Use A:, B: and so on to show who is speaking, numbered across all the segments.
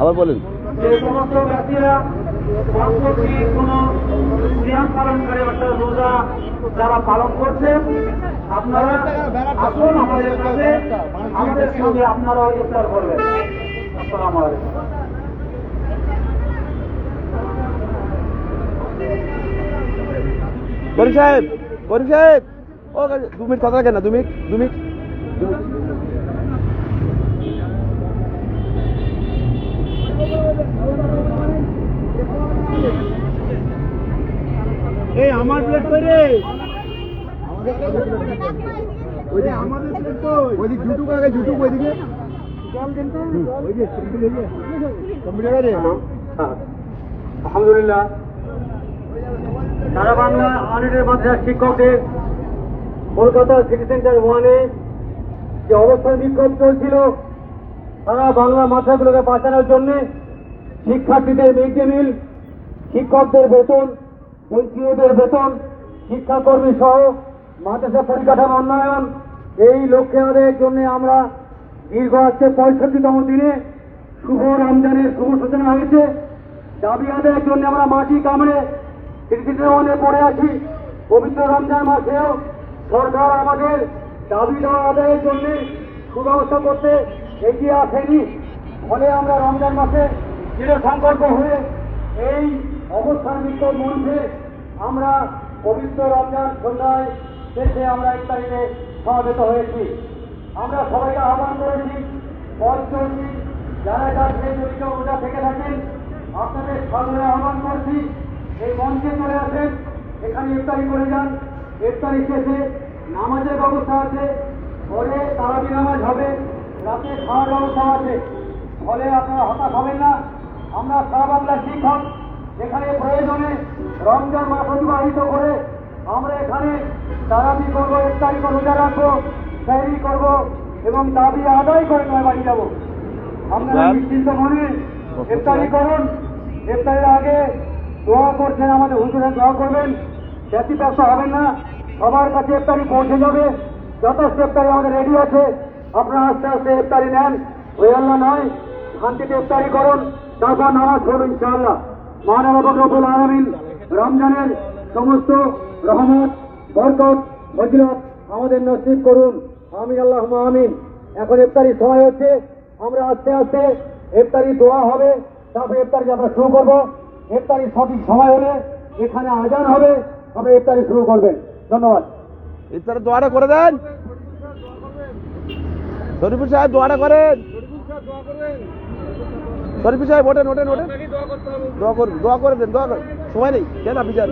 A: আবার বলেন।
B: যে সমস্ত ব্যক্তিরা কোনো সিয়াম পালন করে অর্থাৎ রোজা যারা পালন করছেন, আপনারা আসুন আমাদের কাছে, আমাদের সঙ্গে আপনারাও ইফতার করবেন। আসসালামু আলাইকুম।
A: করিম সাহেব, ও 2 মিনিট কথা রাখেন না, 2 মিনিট।
C: এই আমার প্লেট কই রে? আমাদের প্লেট কই? ওইদিকে জুটুক আগে, জুটুক ওইদিকে। জল দেন তো, ওই যে কম্পিউটার রে।
B: আলহামদুলিল্লাহ, সারা বাংলা আলিটের মাদ্রাসা শিক্ষকদের কলকাতা সিটি সেন্টার 1-এ যে অবস্থান বিক্ষোভ চলছিল সারা বাংলা মাদ্রাসাগুলোকে বাঁচানোর জন্য, শিক্ষার্থীদের মিড ডে মিল, শিক্ষকদের বেতন, বঞ্চিতদের বেতন, শিক্ষাকর্মী সহ মাদ্রাসা পরিকাঠামো উন্নয়ন, এই লক্ষ্যে আদায়ের জন্য আমরা দীর্ঘ আজকে 65তম দিনে শুভ রমজানের শুভ সূচনা হয়েছে। দাবি আদায়ের জন্য আমরা মাটি কামড়ে সিটিজেনে পড়ে আছি। পবিত্র রমজান মাসেও সরকার আমাদের দাবি দেওয়া আদায়ের জন্য সুব্যবস্থা করতে এগিয়ে আসেনি। ফলে আমরা রমজান মাসে দৃঢ় সংকল্প হয়ে এই অবস্থান বিক্ষোভ মঞ্চে আমরা পবিত্র রমজান সন্ধ্যায় শেষে আমরা ইফতারিতে সমবেত হয়েছি। আমরা সবাইকে আহ্বান করেছি, পথ চলছি, যারা যাচ্ছে জড়িত ওটা থেকে থাকেন, আপনাদের সামনে আহ্বান করছি এই মঞ্চে চলে আসেন, এখানে ইফতারি করে যান। ইফতারি শেষে নামাজের ব্যবস্থা আছে, পরে তারাবি নামাজ হবে, রাতে খাওয়ার ব্যবস্থা আছে। ফলে আপনারা হতাশ হবেন না। আমরা সারা বাংলার শিক্ষক, এখানে প্রয়োজনে রমজান মাস অতিবাহিত করে আমরা এখানে তারাবি করবো, ইফতারি করে রোজা রাখবো, সেহরি করবো এবং দাবি আদায় করে নয় বাড়ি যাবো। আপনারা নিশ্চিন্ত মনে ইফতারি করুন। ইফতারির আগে দোয়া করছেন, আমাদের হুজুরা দোয়া করবেন, ব্যতিব্যস্ত হবেন না। সবার কাছে ইফতারি পৌঁছে যাবে, যথেষ্ট ইফতারি আমাদের রেডি আছে। আপনারা আস্তে আস্তে ইফতারি নেন, ওই আল্লাহ নয়, শান্তিতে ইফতারি করুন, তারপর নামাজ পড়ুন ইনশাআল্লাহ। মহান রব্বুল আলামিন রমজানের সমস্ত রহমত, বরকত, ফজিলত আমাদের নসিব করুন, আমিন আল্লাহুম্মা আমিন। এখন ইফতারির সময় হচ্ছে, আমরা আস্তে আস্তে ইফতারি দোয়া হবে, তারপরে ইফতারি আমরা শুরু করব। ইফতারির সঠিক সময় হলে এখানে আজান হবে, আপনি ইফতারি শুরু করবেন। ধন্যবাদ।
A: ইফতারের দোয়াটা করে দেন। শরীফুল সাহেব দোয়াটা করেন। শরীফুল সাহেব ওঠেন। দোয়া করে দেন, দোয়া করেন। সময় নেই, কেন আপনি যান।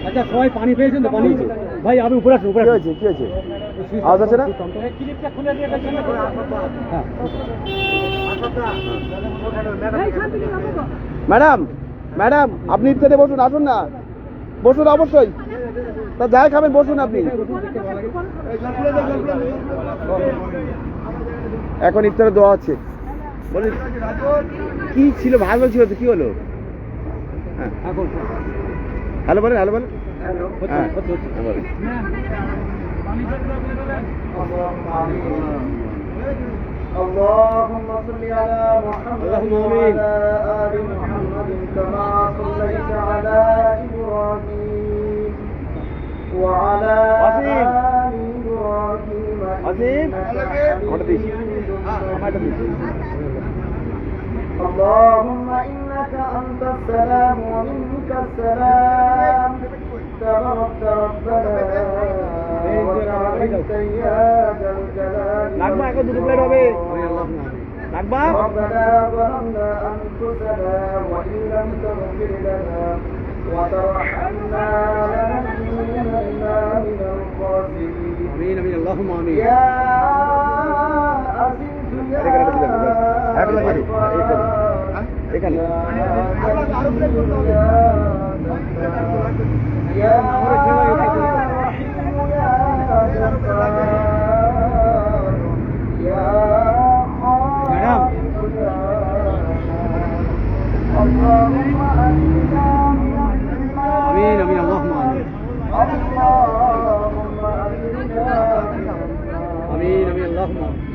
C: আচ্ছা, সবাই পানি পেয়েছেন তো? পানি ভাই আপনি উপরে আসুন। উপরে
A: কি হয়েছে? আওয়াজ আছে না? ম্যাডাম আপনি ইফতারে বসুন, আসুন না, বসুন অবশ্যই। তা যাই খাবেন বসুন আপনি। এখন ইফতারে দোয়া হচ্ছে। বলুন কি ছিল, ভালো ছিল তো, কি হলো? হ্যাঁ হ্যালো বলেন, হ্যালো বলেন। হ্যাঁ বলেন।
B: اللهم صل على محمد وعلى آل محمد كما صليت على إبراهيم وعلى آل إبراهيم اللهم إنك أنت السلام ومنك السلام تبارك ربنا وتعالى يا ذا الجلال ربنا ظلمنا أنفسنا وإن لم تغفر لنا وترحمنا
C: আল্লাহুম্মা আমিন।
A: এখানে
C: আমিন আমিন আল্লাহুম্মা আমিন। আমিন আমিন আল্লাহুম্মা আমিন।